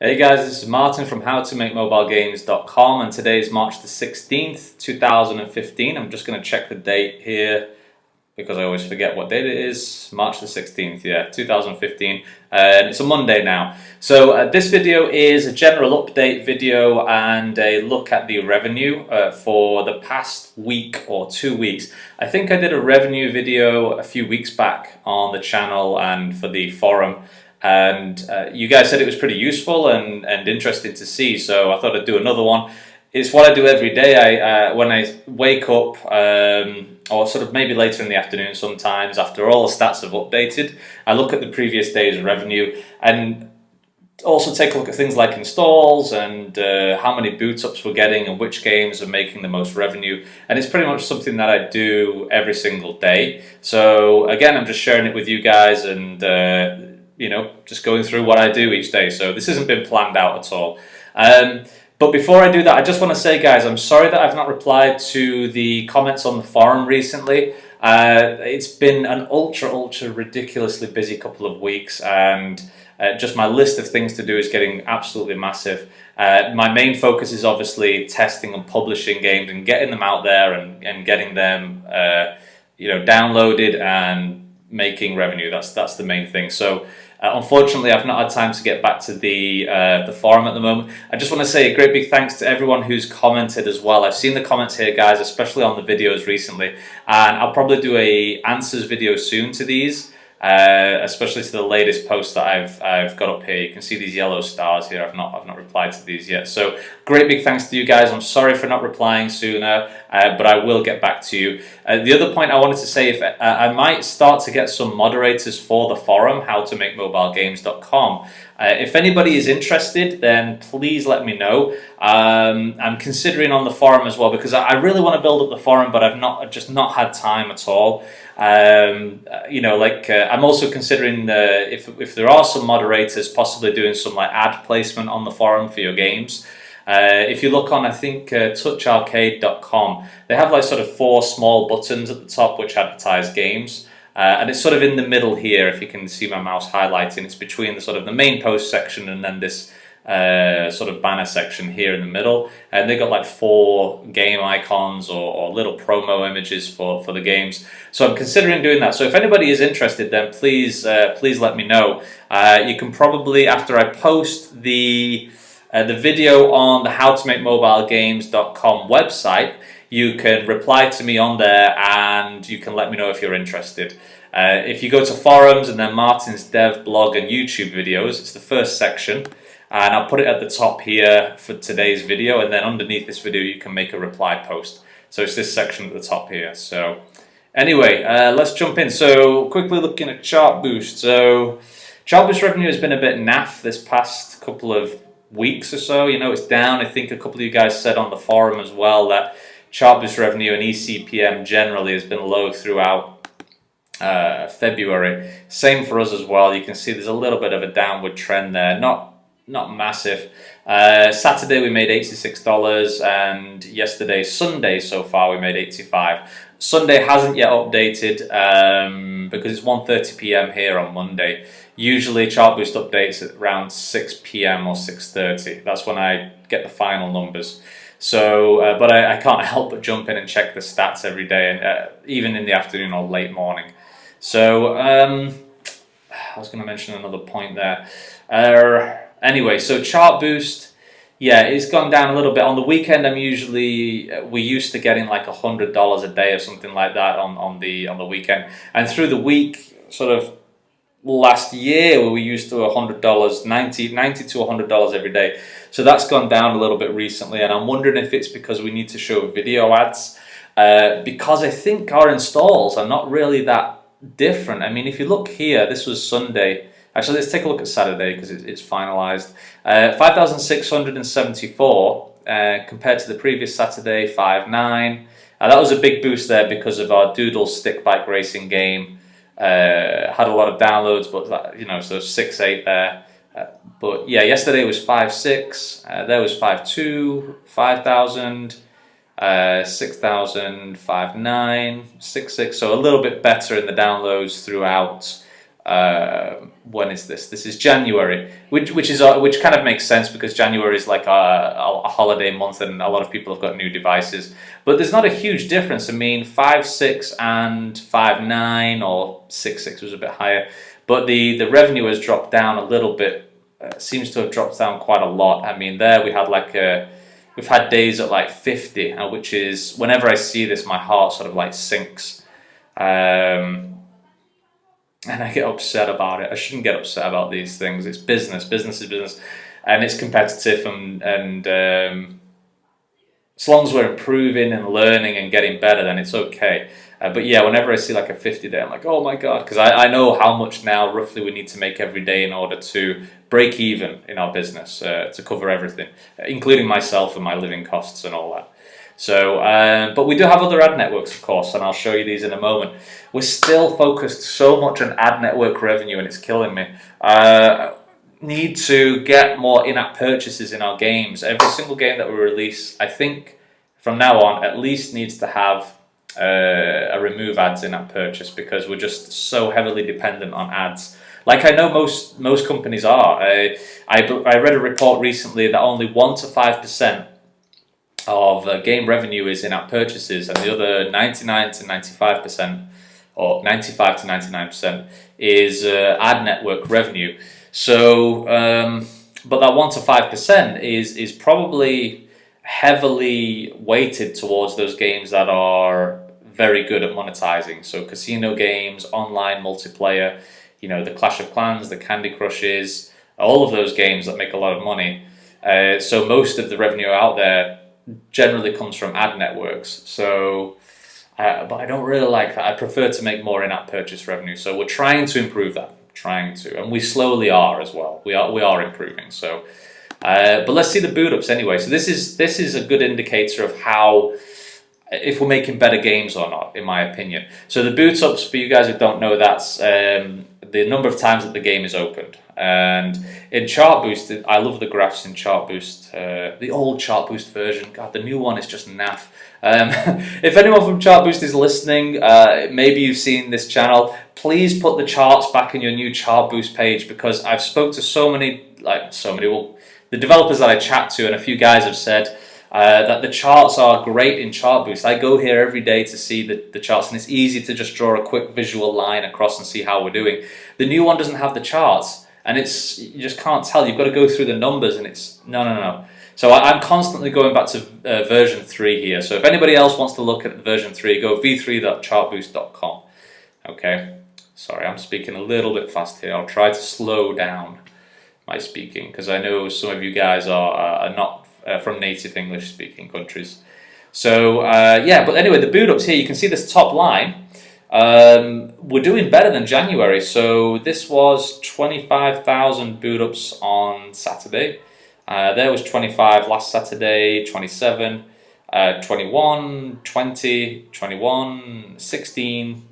Hey guys, this is Martin from HowToMakeMobileGames.com, and today is March the 16th, 2015. I'm just going to check the date here because I always forget what date it is. March the 16th, yeah, 2015. And it's a Monday now. So this video is a general update video and a look at the revenue for the past week or 2 weeks. I think I did a revenue video a few weeks back on the channel and for the forum. And you guys said it was pretty useful and interesting to see, so I thought I'd do another one. It's what I do every day. When I wake up, or sort of maybe later in the afternoon sometimes, after all the stats have updated, I look at the previous day's revenue and also take a look at things like installs and how many boot ups we're getting and which games are making the most revenue. And it's pretty much something that I do every single day. So again, I'm just sharing it with you guys and you know, just going through what I do each day. So this hasn't been planned out at all. But before I do that, I just want to say, guys, I'm sorry that I've not replied to the comments on the forum recently. It's been an ultra ridiculously busy couple of weeks, and just my list of things to do is getting absolutely massive. My main focus is obviously testing and publishing games and getting them out there and getting them you know, downloaded and making revenue. That's the main thing. So unfortunately, I've not had time to get back to the forum at the moment. I just want to say a great big thanks to everyone who's commented as well. I've seen the comments here, guys, especially on the videos recently, and I'll probably do a answers video soon to these, especially to the latest post that I've got up here. You can see these yellow stars here. I've not replied to these yet. So great big thanks to you guys. I'm sorry for not replying sooner, but I will get back to you. The other point I wanted to say, if I might start to get some moderators for the forum, HowToMakeMobileGames.com. If anybody is interested, then please let me know. I'm considering on the forum as well, because I really want to build up the forum, but I've just not had time at all. You know, like I'm also considering if there are some moderators, possibly doing some like ad placement on the forum for your games. If you look on, I think toucharcade.com, they have like sort of 4 small buttons at the top which advertise games. And it's sort of in the middle here, if you can see my mouse highlighting. It's between the sort of the main post section and then this sort of banner section here in the middle. And they've got like 4 game icons or little promo images for the games. So I'm considering doing that. So if anybody is interested, then please let me know. You can probably, after I post the video on the HowToMakeMobileGames.com website, you can reply to me on there and you can let me know if you're interested. If you go to forums and then Martin's dev blog and YouTube videos, it's the first section, and I'll put it at the top here for today's video, and then underneath this video you can make a reply post. So it's this section at the top here. So anyway, let's jump in. So quickly looking at Chartboost. So Chartboost revenue has been a bit naff this past couple of weeks or so. You know, it's down. I think a couple of you guys said on the forum as well that Chartboost revenue and ECPM generally has been low throughout February. Same for us as well. You can see there's a little bit of a downward trend there. Not massive. Saturday we made $86, and yesterday, Sunday, so far we made $85. Sunday hasn't yet updated because it's 1:30 p.m. here on Monday. Usually Chartboost updates at around 6 p.m. or 6:30. That's when I get the final numbers. So, but I can't help but jump in and check the stats every day, and even in the afternoon or late morning. So, I was going to mention another point there. Anyway, so Chartboost, yeah, it's gone down a little bit. On the weekend, we used to getting like $100 a day or something like that on the weekend, and through the week, sort of last year, we used to $100, $90 to $100 every day. So that's gone down a little bit recently, and I'm wondering if it's because we need to show video ads, because I think our installs are not really that different. I mean, if you look here, this was Sunday. Actually, let's take a look at Saturday because it's finalized. 5,674 compared to the previous Saturday, 5,900. That was a big boost there because of our Doodle stick bike racing game. Had a lot of downloads, but you know, so 6,800 there. But yeah, yesterday was 5,600. There was 5,200, 5,000, 6,000, 5,900, 6,600. So a little bit better in the downloads throughout when is this? This is January, which kind of makes sense because January is like a holiday month and a lot of people have got new devices. But there's not a huge difference. I mean, 5.6 and 5.9 or 6.6 was a bit higher, but the revenue has dropped down a little bit. Seems to have dropped down quite a lot. I mean, there we had like we've had days at like 50, which is, whenever I see this, my heart sort of like sinks. And I get upset about it. I shouldn't get upset about these things. It's business. Business is business, and it's competitive. And as long as we're improving and learning and getting better, then it's okay. But yeah, whenever I see like a 50 day, I'm like, oh my god, because I know how much now roughly we need to make every day in order to break even in our business, to cover everything, including myself and my living costs and all that. So, but we do have other ad networks, of course, and I'll show you these in a moment. We're still focused so much on ad network revenue, and it's killing me. Need to get more in-app purchases in our games. Every single game that we release, I think, from now on, at least needs to have a remove ads in-app purchase, because we're just so heavily dependent on ads. Like I know most companies are. I read a report recently that only 1 to 5% of game revenue is in-app purchases, and the other 99 to 95%, or 95 to 99%, is ad network revenue. So, but that 1 to 5% is probably heavily weighted towards those games that are very good at monetizing. So casino games, online multiplayer, you know, the Clash of Clans, the Candy Crushes, all of those games that make a lot of money. So most of the revenue out there generally comes from ad networks. So, but I don't really like that. I prefer to make more in-app purchase revenue. So we're trying to improve that, and we slowly are as well. We are improving. So, but let's see the boot ups anyway. So this is a good indicator of how, if we're making better games or not, in my opinion. So the boot ups, for you guys who don't know, that's the number of times that the game is opened. And in Chartboost, I love the graphs in Chartboost. The old Chartboost version, God, the new one is just naff. If anyone from Chartboost is listening, maybe you've seen this channel, please put the charts back in your new Chartboost page, because I've spoke to so many, well, the developers that I chat to, and a few guys have said that the charts are great in Chartboost. I go here every day to see the charts, and it's easy to just draw a quick visual line across and see how we're doing. The new one doesn't have the charts, and you just can't tell. You've got to go through the numbers, and it's no. So I'm constantly going back to version 3 here. So if anybody else wants to look at version 3, go v3.chartboost.com. Okay, sorry, I'm speaking a little bit fast here. I'll try to slow down my speaking, because I know some of you guys are not from native English speaking countries. So yeah, but anyway, the boot ups here, you can see this top line. We're doing better than January. So this was 25,000 boot ups on Saturday. There was 25 last Saturday, 27, 21, 20, 21, 16,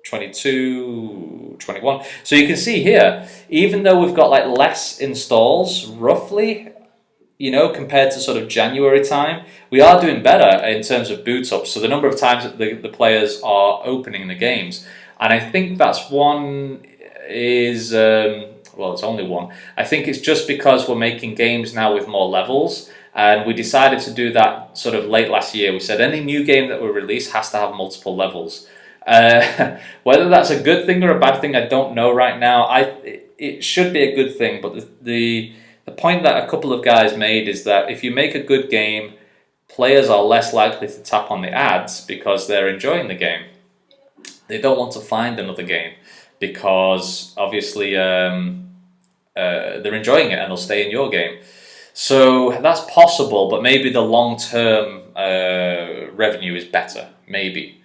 22, 21. So you can see here, even though we've got like less installs, roughly, you know, compared to sort of January time, we are doing better in terms of boot ups. So the number of times that the players are opening the games. And I think that's one is... well, it's only one. I think it's just because we're making games now with more levels, and we decided to do that sort of late last year. We said any new game that we release has to have multiple levels. Whether that's a good thing or a bad thing, I don't know right now. It should be a good thing, but the point that a couple of guys made is that if you make a good game, players are less likely to tap on the ads because they're enjoying the game. They don't want to find another game, because obviously they're enjoying it and they'll stay in your game. So that's possible, but maybe the long-term revenue is better, maybe,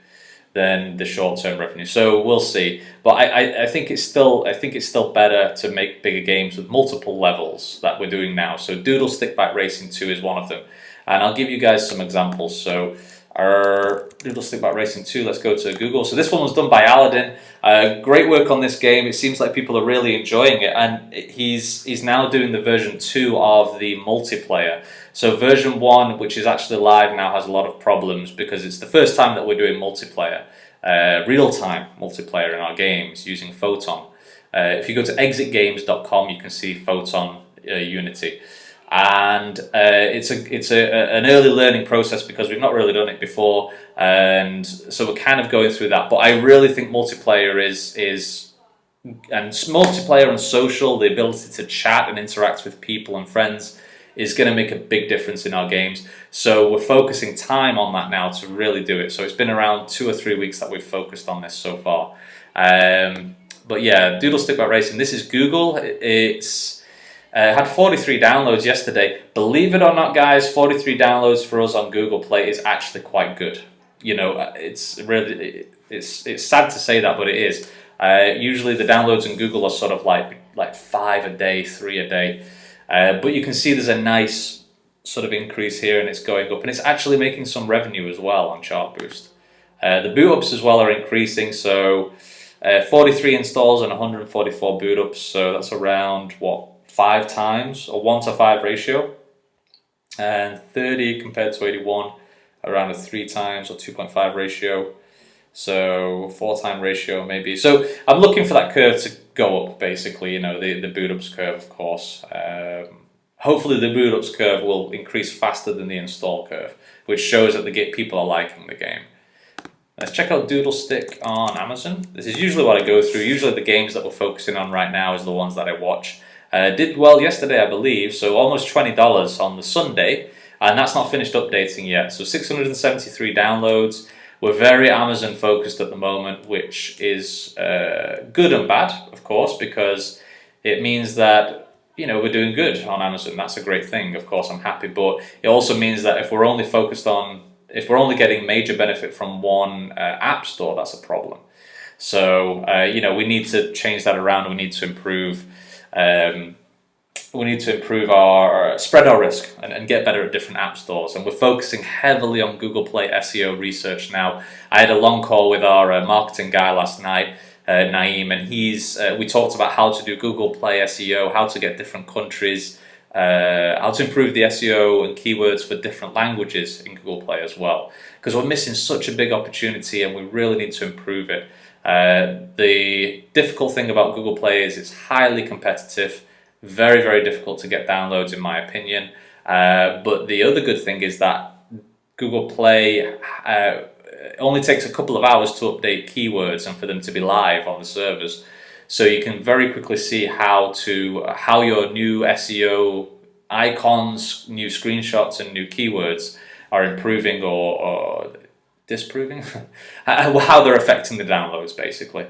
than the short-term revenue. So we'll see. But I think it's still better to make bigger games with multiple levels that we're doing now. So Doodle Stickback Racing 2 is one of them, and I'll give you guys some examples. So our Doodle Stickback Racing 2, let's go to Google. So this one was done by Aladdin. Great work on this game. It seems like people are really enjoying it, and he's now doing the version 2 of the multiplayer. So version 1, which is actually live now, has a lot of problems because it's the first time that we're doing multiplayer, real-time multiplayer in our games using Photon. If you go to exitgames.com, you can see Photon Unity. And it's an early learning process because we've not really done it before, and so we're kind of going through that. But I really think multiplayer and multiplayer and social, the ability to chat and interact with people and friends, is going to make a big difference in our games. So we're focusing time on that now to really do it. So it's been around 2 or 3 weeks that we've focused on this so far. But yeah, Doodle Stick by Racing. This is Google. It's had 43 downloads yesterday. Believe it or not, guys, 43 downloads for us on Google Play is actually quite good. You know, it's really it's sad to say that, but it is. Usually the downloads in Google are sort of like 5 a day, 3 a day. But you can see there's a nice sort of increase here, and it's going up, and it's actually making some revenue as well on Chartboost. The boot ups as well are increasing, so 43 installs and 144 boot ups, so that's around what, 5 times, a 1:5 ratio, and 30 compared to 81, around a 3 times or 2.5 ratio, so 4-time ratio maybe. So I'm looking for that curve to go up, basically, you know, the boot ups curve, of course. Hopefully the boot ups curve will increase faster than the install curve, which shows that people are liking the game. Let's check out Doodle Stick on Amazon. This is usually what I go through. Usually the games that we're focusing on right now is the ones that I watch. Did well yesterday, I believe, so almost $20 on the Sunday, and that's not finished updating yet. So 673 downloads. We're very Amazon focused at the moment, which is good and bad, of course, because it means that, you know, we're doing good on Amazon. That's a great thing. Of course, I'm happy, but it also means that if we're only getting major benefit from one app store, that's a problem. So you know, we need to change that around. We need to improve. We need to improve our spread our risk and get better at different app stores, and we're focusing heavily on Google Play SEO research now. I had a long call with our marketing guy last night, Naeem, and we talked about how to do Google Play SEO, how to get different countries, how to improve the SEO and keywords for different languages in Google Play as well, because we're missing such a big opportunity and we really need to improve it. The difficult thing about Google Play is it's highly competitive, very, very difficult to get downloads in my opinion. But the other good thing is that Google Play only takes a couple of hours to update keywords and for them to be live on the servers. So you can very quickly see how your new SEO icons, new screenshots, and new keywords are improving or disproving, how they're affecting the downloads, basically.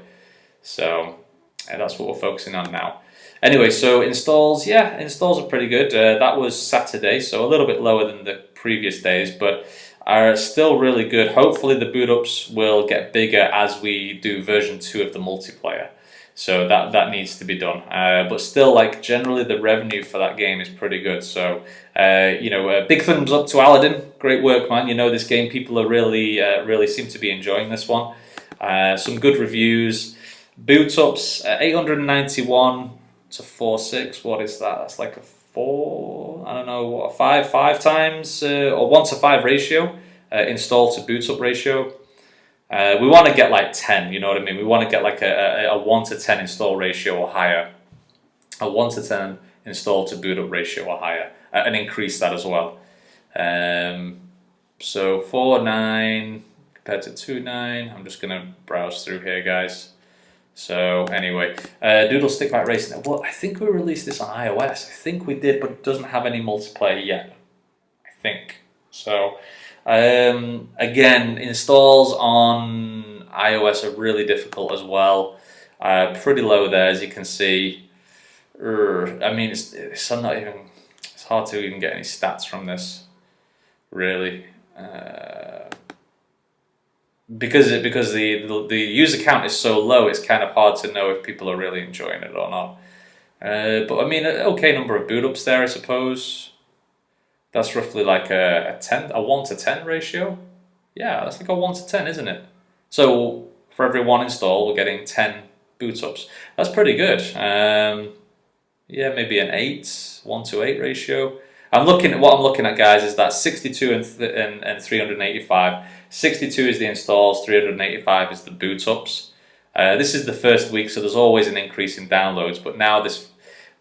So that's what we're focusing on now. Anyway, so installs are pretty good. That was Saturday, so a little bit lower than the previous days, but are still really good. Hopefully the boot ups will get bigger as we do version 2 of the multiplayer. So that needs to be done. But still, like, generally the revenue for that game is pretty good. So, you know, big thumbs up to Aladdin. Great work, man. You know, this game, people are really seem to be enjoying this one. Some good reviews. Boot ups, 891 to 4.6. What is that? That's like a 4, I don't know, what, a 5 times or 1:5 ratio, install to boot up ratio. We want to get like 10, you know what I mean? We want to get like a 1:10 install ratio or higher, a 1:10 install to boot up ratio or higher, and increase that as well. So 4.9 compared to 2.9. I'm just gonna browse through here, guys. So anyway, Doodle Stick by Racing. Well, I think we released this on iOS. I think we did, but it doesn't have any multiplayer yet, I think. So again, installs on iOS are really difficult as well. Pretty low there, as you can see. I mean, it's hard to even get any stats from this, really. Because the user count is so low, it's kind of hard to know if people are really enjoying it or not. But I mean, an okay number of boot ups there, I suppose. That's roughly like a 1:10 ratio. Yeah, that's like a 1:10, isn't it? So for every 1 install, we're getting 10 boot ups. That's pretty good. Yeah, maybe an 1:8 ratio. What I'm looking at, guys, is that 62 and 385. 62 is the installs, 385 is the boot ups. This is the first week, so there's always an increase in downloads, but now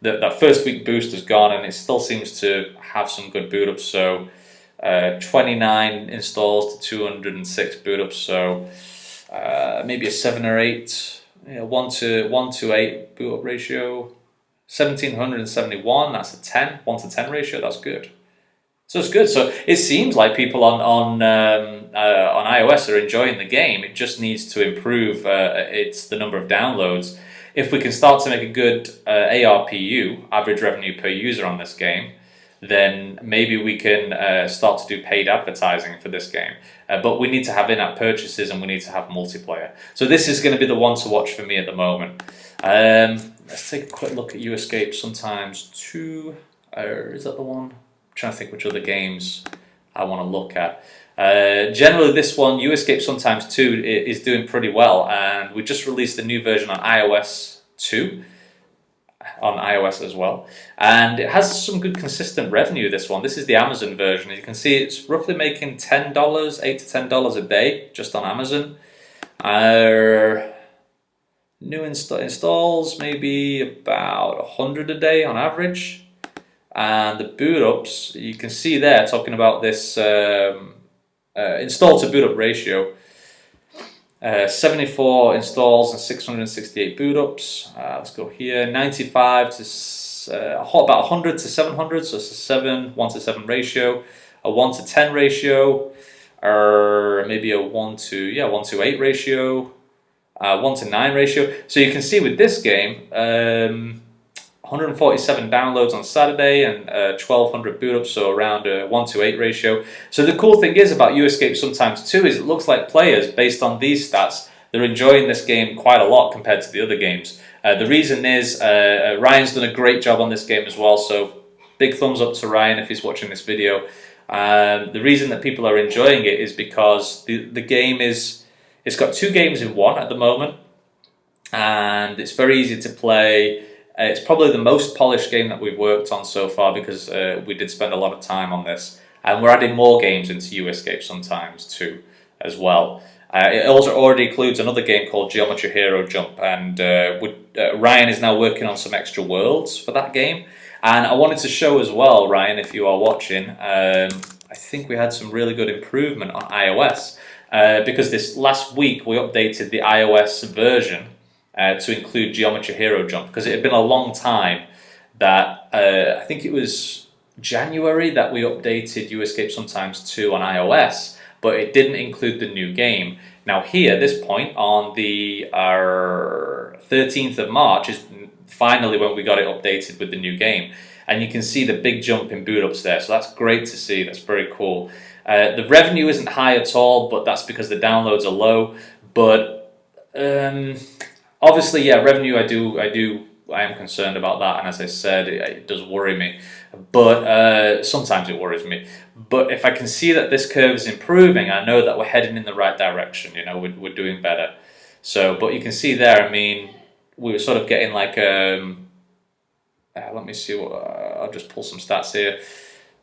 that first week boost has gone, and it still seems to have some good boot ups. So 29 installs to 206 boot ups, so maybe a 7 or 8, 1 to 8 boot up ratio. 1771, that's a 10, 1 to 10 ratio, that's good. So it's good. So it seems like people on iOS are enjoying the game. It just needs to improve the number of downloads. If we can start to make a good ARPU, average revenue per user, on this game, then maybe we can start to do paid advertising for this game. But we need to have in-app purchases, and we need to have multiplayer. So this is going to be the one to watch for me at the moment. Let's take a quick look at You Escape Sometimes 2. Is that the one? I'm trying to think which other games I want to look at. Generally, this one, You Escape Sometimes 2, is doing pretty well, and we just released a new version on iOS 2, on iOS as well, and it has some good consistent revenue. This one, this is the Amazon version. As you can see, it's roughly making $10, $8 to $10 a day just on Amazon. New installs maybe about 100 a day on average. And the boot ups, you can see there talking about this install to boot up ratio. 74 installs and 668 boot ups. Let's go here. 95 to about 100 to 700, so it's a 1 to 7 ratio. A 1 to 10 ratio, or maybe a 1 to 8 ratio. 1 to 9 ratio. So you can see with this game, 147 downloads on Saturday and 1,200 boot ups, so around a 1 to 8 ratio. So the cool thing is about You Escape Sometimes 2 is it looks like players, based on these stats, they're enjoying this game quite a lot compared to the other games. The reason is Ryan's done a great job on this game as well, so big thumbs up to Ryan if he's watching this video. The reason that people are enjoying it is because the game it's got 2 games in one at the moment, and it's very easy to play. It's probably the most polished game that we've worked on so far, because we did spend a lot of time on this, and we're adding more games into You Escape Sometimes 2 as well. It also already includes another game called Geometry Hero Jump, and Ryan is now working on some extra worlds for that game. And I wanted to show as well, Ryan, if you are watching, I think we had some really good improvement on iOS, because this last week we updated the iOS version to include Geometry Hero Jump, because it had been a long time that, I think it was January that we updated You Escape Sometimes 2 on iOS, but it didn't include the new game. Now here, this point, on the 13th of March, is finally when we got it updated with the new game. And you can see the big jump in boot ups there, so that's great to see, that's very cool. The revenue isn't high at all, but that's because the downloads are low. But obviously, yeah, revenue, I am concerned about that, and as I said, it does worry me. But sometimes it worries me. But if I can see that this curve is improving, I know that we're heading in the right direction. You know, we're doing better. So, but you can see there, I mean, we were sort of getting like let me see what I'll just pull some stats here.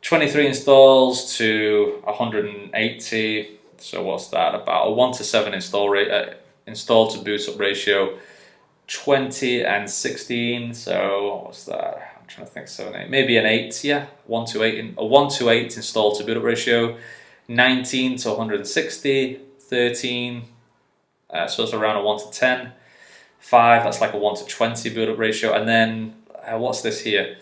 23 installs to 180. So what's that? About a 1 to 7 install to boot up ratio. 20 and 16. So what's that? I'm trying to think. 7, 8. Maybe an 8. Yeah, 1 to 8. A 1 to 8 install to boot up ratio. 19 to 160. 13. So it's around a 1 to 10. 5. That's like a 1 to 20 boot up ratio. And then what's this here?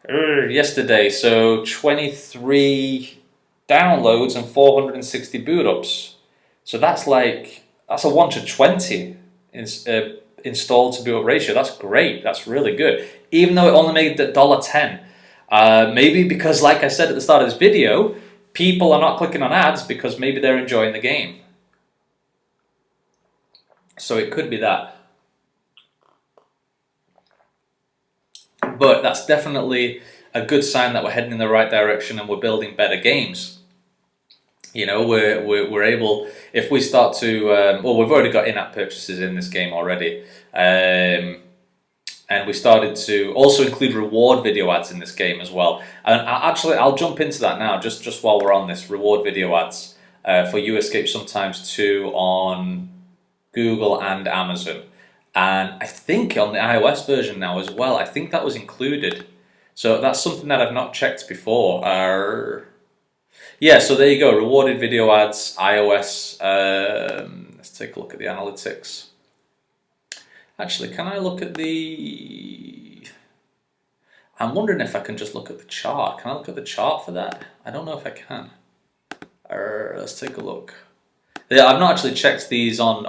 Yesterday, so 23 downloads and 460 boot ups. So that's a 1 to 20 installed to boot up ratio. That's great. That's really good. Even though it only made $1.10. Maybe because, like I said at the start of this video, people are not clicking on ads because maybe they're enjoying the game. So it could be that. But that's definitely a good sign that we're heading in the right direction and we're building better games. You know, we're able, if we start to, well, we've already got in-app purchases in this game already, and we started to also include reward video ads in this game as well. And I'll jump into that now, just while we're on this, reward video ads for You Escape Sometimes 2 on Google and Amazon. And I think on the iOS version now as well, I think that was included. So that's something that I've not checked before. Yeah, so there you go, rewarded video ads, iOS. Let's take a look at the analytics. Actually, can I look at the... I'm wondering if I can just look at the chart. Can I look at the chart for that? I don't know if I can. Let's take a look. Yeah, I've not actually checked these on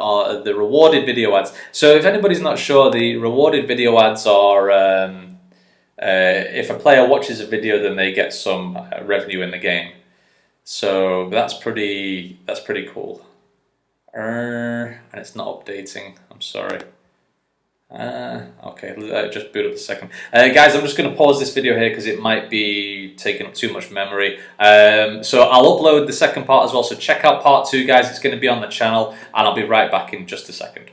the rewarded video ads. So if anybody's not sure, the rewarded video ads are if a player watches a video, then they get some revenue in the game. So that's pretty cool. And it's not updating. I'm sorry. Okay, just boot up a second. Guys, I'm just going to pause this video here because it might be taking up too much memory. So I'll upload the second part as well. So check out part 2, guys. It's going to be on the channel, and I'll be right back in just a second.